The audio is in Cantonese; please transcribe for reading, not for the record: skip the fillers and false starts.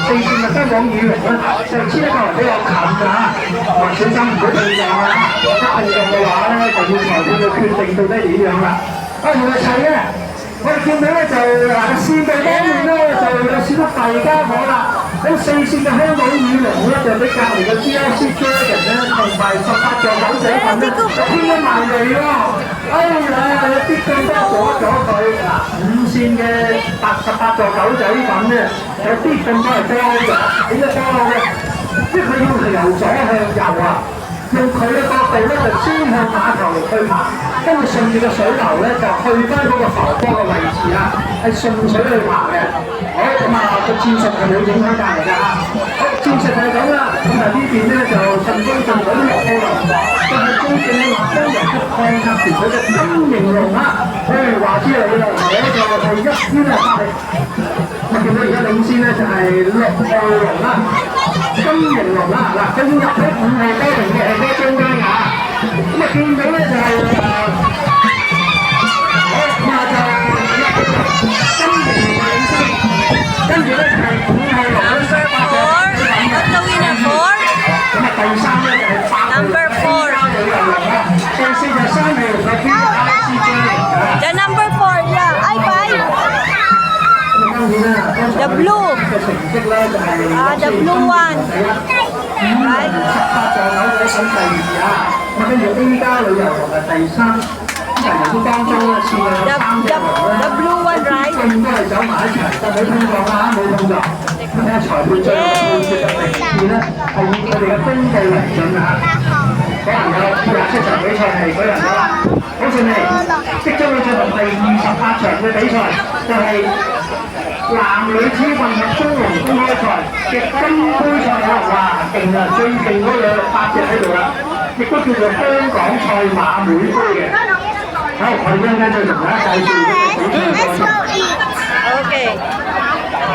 四線嘅香港羽絨咧，就黐得較為比較近啊，小心唔好碰撞啊！一碰撞嘅話咧，就要裁判嘅決定到底點樣啦。原來齊嘅，我哋見到咧就嗱個線嘅方面咧就有少少大家伙啦。咁四線嘅香港羽絨咧就俾隔離嘅 GLC Dragon 咧同埋18座狗仔粉咧就偏咗埋嚟喎。哎呀，有啲咁多咗佢嗱，5線嘅18座狗仔粉咧有啲咁多係多嘅，點解多嘅？即係佢要係由左向右啊！用佢嘅角度咧，就先向碼頭去行，跟住順住個水流咧，就去翻嗰個浮波嘅位置啦，係順水去行嘅。好，咁啊個戰術係冇影響隔離㗎嚇。好，戰術係咁啦。咁啊呢邊咧就順風順水落去啦，就係中正嘅立江人嘅抗客團隊嘅金型龍啊！話之你啦，我就係一於係發力。我見到而家領先咧就係6號龍啦。金型龍啦，嗱，佢已經入喺5號波停嘅係波中間㗎，咁啊見到咧就係好，咁啊就金型龍領先，跟住咧就係5號龍啦，8個咁啊第3咧就係8號Number 4啦，第4就係3號龍嘅 PICJ The number 4, yeah, I buy. The blue. The blue one. Right. 18座狗仔粉第2啊，咁跟住 A 加旅遊同埋第3，人都當中咧試過有3隻龍咧，The blue one, right? 咁都係走埋一齊，就冇碰撞啦，冇碰撞。睇下裁判最後判決嘅名次咧，係以佢哋嘅分數嚟準啊！可能有27場比賽係舉行咗啦，好順利，即將會進行第28場嘅比賽，就係男女子混合中龍公開賽嘅金杯賽啦！哇，勁啊！最勁嗰8隻喺度啦，亦都叫做香港賽馬會杯嘅。好，我哋一陣間再同大家介紹。